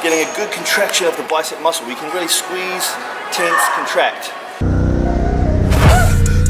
getting a good contraction of the bicep muscle. We can really squeeze, tense, contract.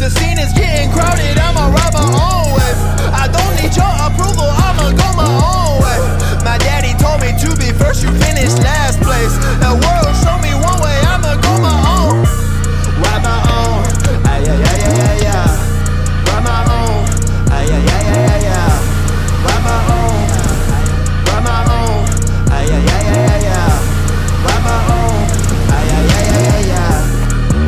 The scene is getting crowded, I'ma ride my own way. I don't need your approval, I'ma go my own way. My daddy told me to be first, you finish last place. The world show me one way, I'ma go my own. Ride my own, ay, ay, ay, ay, ay, ay. Ride my own, ay, ay, ay, ay, ay, ay. Ride my own, ride my own, ay, ay, ay, ay, ay, ay. Ride my own, ay, ay, ay, ay, ay, ay.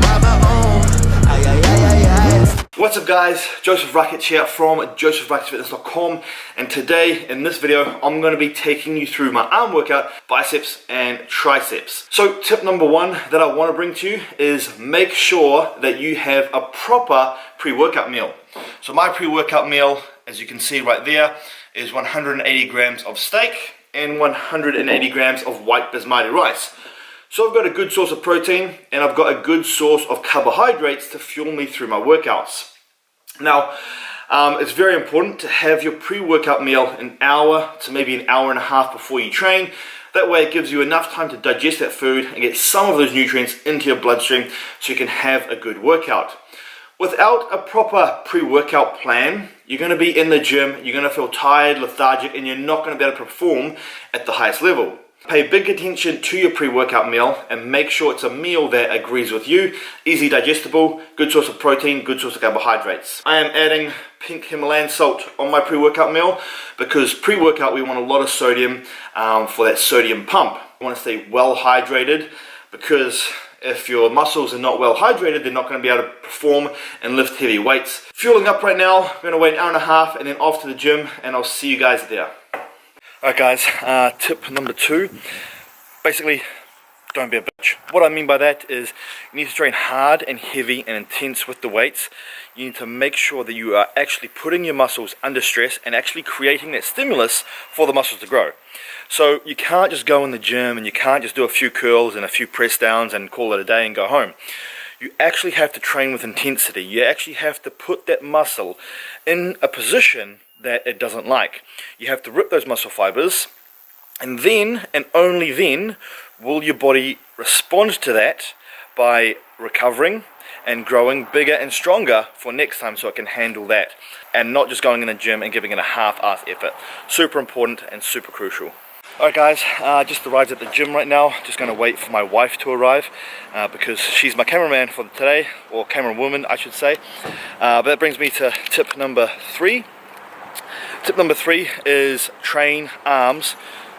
Ride my own, ay, ay, ay, ay, ay. What's up guys, Joseph Rakic here from josephrakicfitness.com, and today in this video I'm going to be taking you through my arm workout, biceps and triceps. So tip number one that I want to bring to you is make sure that you have a proper pre-workout meal. So my pre-workout meal, as you can see right there, is 180 grams of steak and 180 grams of white basmati rice. So I've got a good source of protein and I've got a good source of carbohydrates to fuel me through my workouts. Now, it's very important to have your pre-workout meal an hour to maybe an hour and a half before you train. That way it gives you enough time to digest that food and get some of those nutrients into your bloodstream so you can have a good workout. Without a proper pre-workout plan, you're going to be in the gym, you're going to feel tired, lethargic, and you're not going to be able to perform at the highest level. Pay big attention to your pre-workout meal and make sure it's a meal that agrees with you, easy digestible, good source of protein, good source of carbohydrates. I am adding pink Himalayan salt on my pre-workout meal because pre-workout we want a lot of sodium for that sodium pump. You want to stay well hydrated because if your muscles are not well hydrated, they're not going to be able to perform and lift heavy weights. Fueling up right now, I'm going to wait an hour and a half and then off to the gym, and I'll see you guys there. Alright guys, tip number two, basically don't be a bitch. What I mean by that is you need to train hard and heavy and intense with the weights. You need to make sure that you are actually putting your muscles under stress and actually creating that stimulus for the muscles to grow. So you can't just go in the gym and you can't just do a few curls and a few press downs and call it a day and go home. You actually have to train with intensity. You actually have to put that muscle in a position that it doesn't like. You have to rip those muscle fibers, and then and only then will your body respond to that by recovering and growing bigger and stronger for next time so it can handle that, and not just going in the gym and giving it a half-ass effort. Super important and super crucial. Alright guys, just arrived at the gym right now. Just going to wait for my wife to arrive because she's my cameraman for today, or camera woman I should say. But that brings me to tip number three. Tip number three is train arms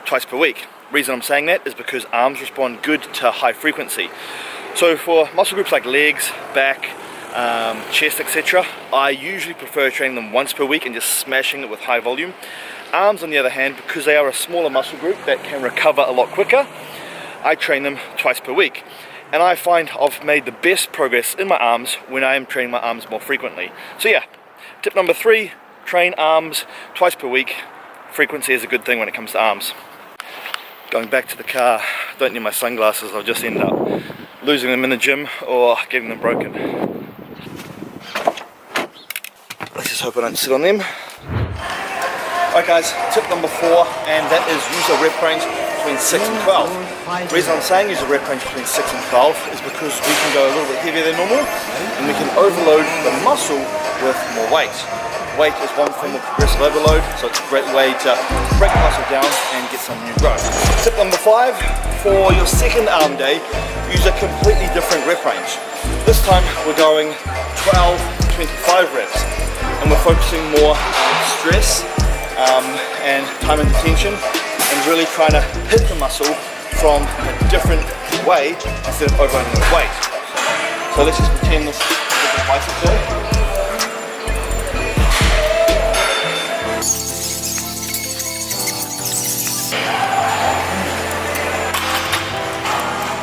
twice per week. Reason I'm saying that is because arms respond good to high frequency. So for muscle groups like legs, back, chest, etc., I usually prefer training them once per week and just smashing it with high volume. Arms, on the other hand, because they are a smaller muscle group that can recover a lot quicker, I train them twice per week. And I find I've made the best progress in my arms when I am training my arms more frequently. So yeah, tip number three, train arms twice per week. Frequency is a good thing when it comes to arms. Going back to the car, don't need my sunglasses, I'll just end up losing them in the gym or getting them broken. Let's just hope I don't sit on them. Alright guys, tip number four, and that is use a rep range between 6 and 12. The reason I'm saying use a rep range between 6 and 12 is because we can go a little bit heavier than normal and we can overload the muscle with more weight. Weight is one form of progressive overload, so it's a great way to break the muscle down and get some new growth. Tip number five, for your second arm day, use a completely different rep range. This time we're going 12 to 25 reps, and we're focusing more on stress and time and attention, and really trying to hit the muscle from a different way instead of overloading with weight. So let's just pretend this is a bicep curl.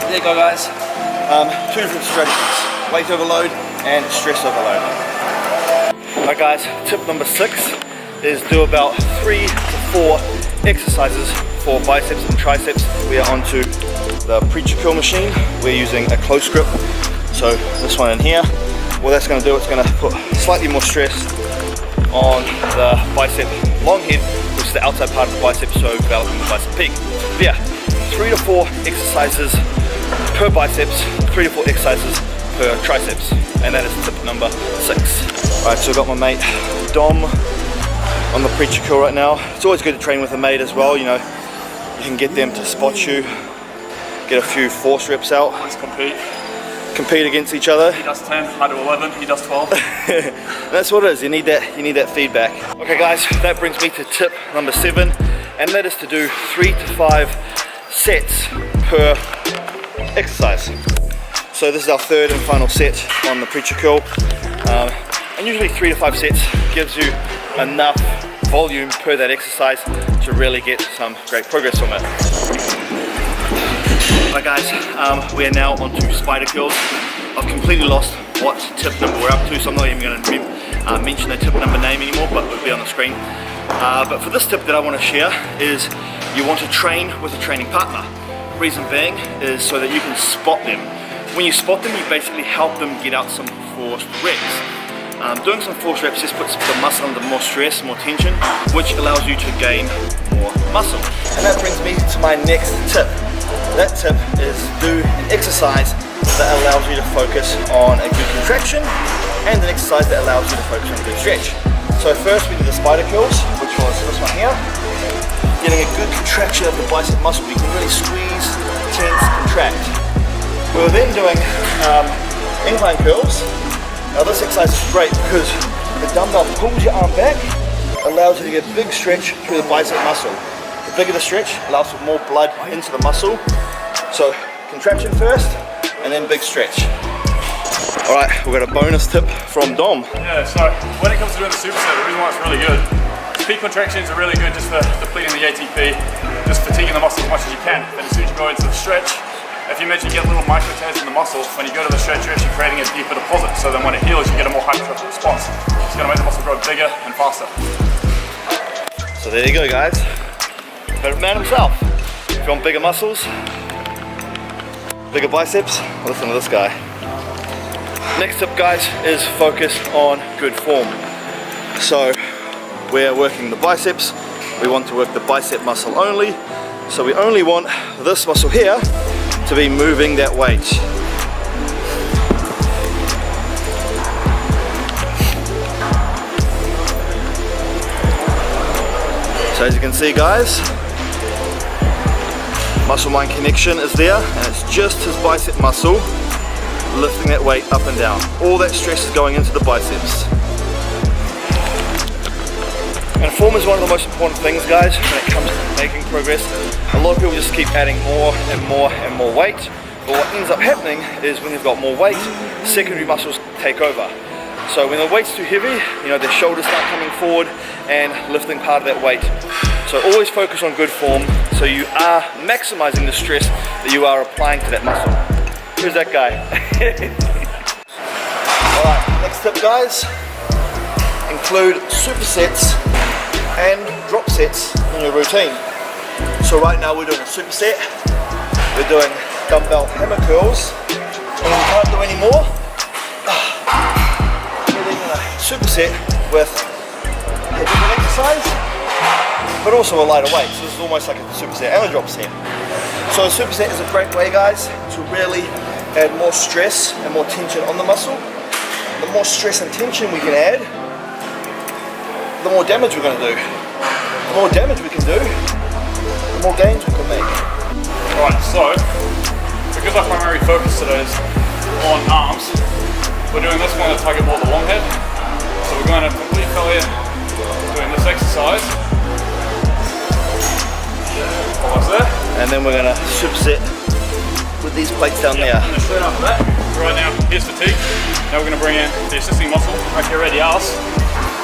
There you go guys, two different strategies, weight overload and stress overload. Alright guys, tip number six is do about 3 to 4 exercises for biceps and triceps. We are onto the Preacher Curl machine. We're using a close grip, so this one in here. What that's going to do, it's going to put slightly more stress on the bicep long head, which is the outside part of the bicep, so developing the bicep peak. But yeah, 3 3 to 4 exercises per biceps, 3 to 4 exercises per triceps, and that is tip number 6. Alright, so I've got my mate Dom on the preacher curl right now. It's always good to train with a mate as well, you know, you can get them to spot you, get a few force reps out. Let's compete Against each other. He does 10, I do 11, he does 12. That's what it is, you need that feedback. Okay guys, that brings me to tip number 7, and that is to do 3 to 5 sets per exercise. So this is our third and final set on the preacher curl. And usually 3 to 5 sets gives you enough volume per that exercise to really get some great progress from it. Alright guys, we are now on to spider curls. I've completely lost what tip number we're up to, so I'm not even going to mention the tip number name anymore, but it'll be on the screen. But for this tip that I want to share is you want to train with a training partner. Reason being is so that you can spot them. When you spot them, you basically help them get out some forced reps. Doing some forced reps just puts the muscle under more stress, more tension, which allows you to gain more muscle. And that brings me to my next tip. That tip is do an exercise that allows you to focus on a good contraction and an exercise that allows you to focus on a good stretch. So first we did the spider curls, which was this one here. Getting a good contraction of the bicep muscle. You can really squeeze, tense, contract. We were then doing incline curls. Now this exercise is great because the dumbbell pulls your arm back, allows you to get a big stretch through the bicep muscle. The bigger the stretch, allows for more blood into the muscle. So contraction first, and then big stretch. Alright, we've got a bonus tip from Dom. Yeah, so when it comes to doing the superset, the reason why it's really good, peak contractions are really good just for depleting the ATP, just fatiguing the muscle as much as you can. And as soon as you go into the stretch, if you imagine you get little micro tears in the muscle, when you go to the stretch, you're actually creating a deeper deposit. So then when it heals, you get a more hypertrophic response. It's going to make the muscle grow bigger and faster. So there you go, guys. Better man himself. If you want bigger muscles, bigger biceps, listen to this guy. Next tip, guys, is focus on good form. So we're working the biceps. We want to work the bicep muscle only. So we only want this muscle here to be moving that weight. So as you can see, guys, muscle-mind connection is there, and it's just his bicep muscle lifting that weight up and down. All that stress is going into the biceps. And form is one of the most important things, guys, when it comes to making progress. A lot of people just keep adding more and more and more weight, but what ends up happening is when they've got more weight, secondary muscles take over. So when the weight's too heavy, you know, their shoulders start coming forward and lifting part of that weight. So always focus on good form so you are maximizing the stress that you are applying to that muscle. Who's that guy? Alright, next tip, guys, include supersets and drop sets in your routine. So right now we're doing a superset, we're doing dumbbell hammer curls, and we can't do any more. We're doing a superset with a different exercise, but also a lighter weight. So this is almost like a superset and a drop set. So a superset is a great way, guys, to really add more stress and more tension on the muscle. The more stress and tension we can add, the more damage we're going to do. The more damage we can do, the more gains we can make. Alright, so because our primary focus today is on arms, we're doing this one to target more the long head. So we're going to complete failure doing this exercise. Almost there. And then we're going to superset with these plates down there. And then straight after that, right now, here's fatigue. Now we're going to bring in the assisting muscle right here at the arse.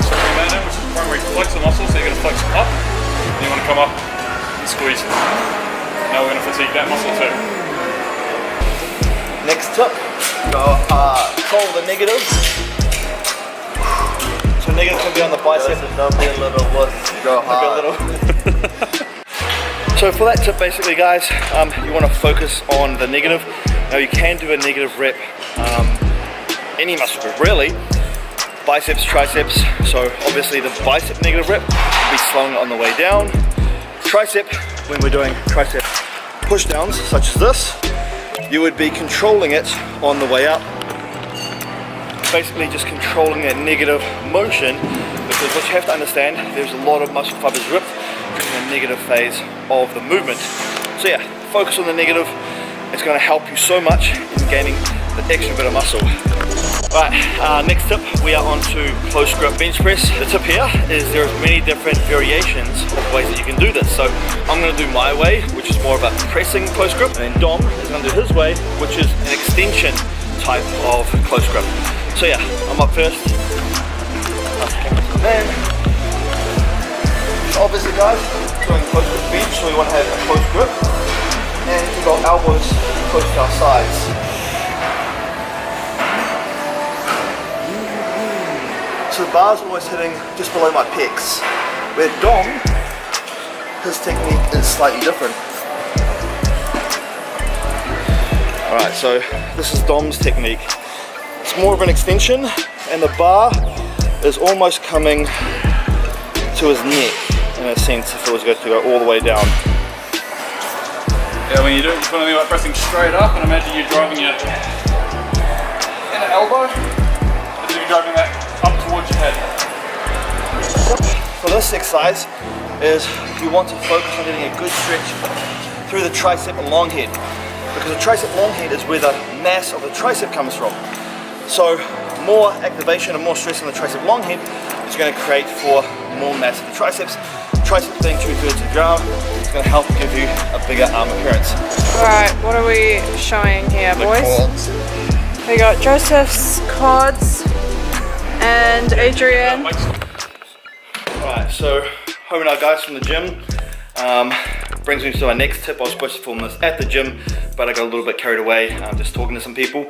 So bring that in, which is the primary flexor muscle, so you're going to flex up, and you want to come up and squeeze. Now we're going to fatigue that muscle too. Next tip, control the negative. So negative can be on the bicep. Don't be a little wuss, go hard. So for that tip, basically, guys, you want to focus on the negative. Now you can do a negative rep, any muscle group really, biceps, triceps. So obviously the bicep negative rep will be slowing it on the way down. Tricep, when we're doing tricep push downs, such as this, you would be controlling it on the way up. Basically just controlling that negative motion, because what you have to understand, there's a lot of muscle fibers ripped during the negative phase of the movement. So yeah, focus on the negative. It's going to help you so much in gaining the extra bit of muscle. Right, next tip, we are on to close grip bench press. The tip here is there's many different variations of ways that you can do this. So I'm going to do my way, which is more about pressing close grip, and then Dom is going to do his way, which is an extension type of close grip. So yeah, I'm up first. Then, obviously guys, doing close grip bench, so we want to have a close grip, and keep our elbows close to our sides. So the bar's always hitting just below my pecs, where Dom, his technique is slightly different. Alright, so this is Dom's technique. It's more of an extension, and the bar is almost coming to his neck, in a sense, if it was going to go all the way down. Yeah, when you do it, you want to be like pressing straight up, and imagine you're driving your inner elbow, and you're driving that up towards your head. For this exercise is you want to focus on getting a good stretch through the tricep and long head, because the tricep long head is where the mass of the tricep comes from. So more activation and more stress on the tricep long head is going to create for more mass of the triceps. Triceps being 2/3 of the arm, it's going to help give you a bigger arm appearance. Alright, what are we showing here, boys? We got Joseph's quads and Adrian. Alright, so home now guys from the gym. Brings me to my next tip. I was supposed to film this at the gym, but I got a little bit carried away just talking to some people.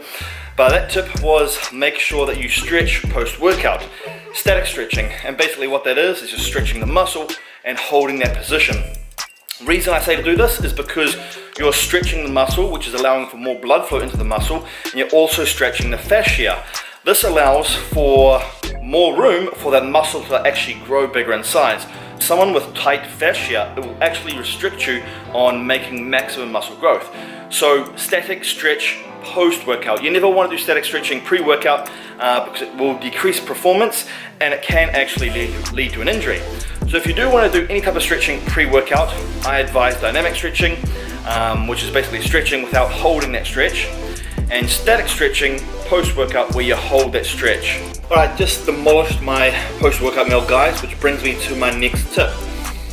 But that tip was make sure that you stretch post-workout. Static stretching, and basically what that is just stretching the muscle and holding that position. The reason I say to do this is because you're stretching the muscle, which is allowing for more blood flow into the muscle, and you're also stretching the fascia. This allows for more room for that muscle to actually grow bigger in size. Someone with tight fascia, it will actually restrict you on making maximum muscle growth. So static stretch post-workout. You never want to do static stretching pre-workout because it will decrease performance and it can actually lead to an injury. So if you do want to do any type of stretching pre-workout, I advise dynamic stretching, which is basically stretching without holding that stretch, and static stretching post-workout where you hold that stretch. Alright, just demolished my post-workout meal guys, which brings me to my next tip.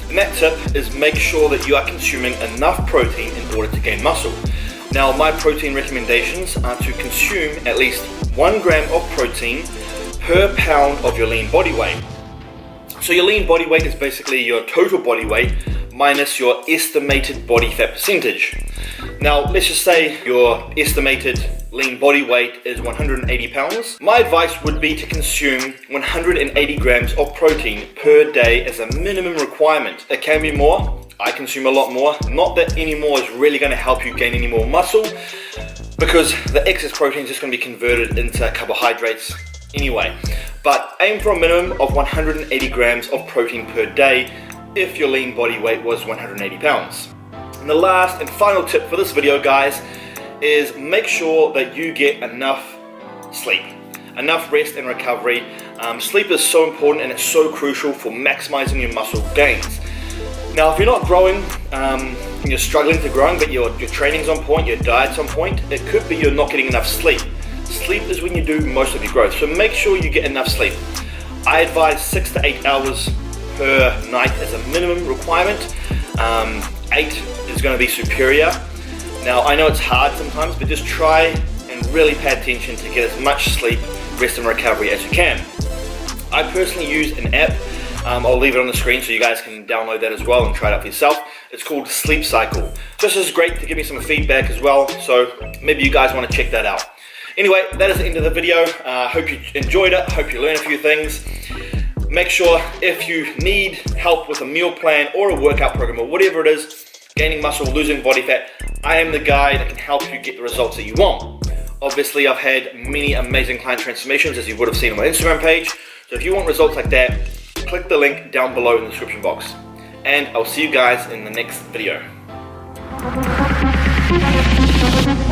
And that tip is make sure that you are consuming enough protein in order to gain muscle. Now my protein recommendations are to consume at least 1 gram of protein per pound of your lean body weight. So your lean body weight is basically your total body weight minus your estimated body fat percentage. Now let's just say your estimated lean body weight is 180 pounds. My advice would be to consume 180 grams of protein per day as a minimum requirement. It can be more. I consume a lot more. Not that any more is really going to help you gain any more muscle, because the excess protein is just going to be converted into carbohydrates anyway. But aim for a minimum of 180 grams of protein per day if your lean body weight was 180 pounds. And the last and final tip for this video guys is make sure that you get enough sleep, enough rest and recovery. Sleep is so important and it's so crucial for maximizing your muscle gains. Now if you're not growing and you're struggling to grow, but your training's on point, your diet's on point, it could be you're not getting enough sleep. Sleep is when you do most of your growth, so make sure you get enough sleep. I advise 6 to 8 hours per night as a minimum requirement. 8 is going to be superior. Now I know it's hard sometimes, but just try and really pay attention to get as much sleep, rest and recovery as you can. I personally use an app. I'll leave it on the screen so you guys can download that as well and try it out for yourself. It's called Sleep Cycle. This is great to give me some feedback as well, so maybe you guys want to check that out. Anyway, that is the end of the video. Hope you enjoyed it, hope you learned a few things. Make sure if you need help with a meal plan or a workout program or whatever it is, gaining muscle, losing body fat, I am the guy that can help you get the results that you want. Obviously, I've had many amazing client transformations, as you would have seen on my Instagram page. So if you want results like that, click the link down below in the description box. And I'll see you guys in the next video. Bye.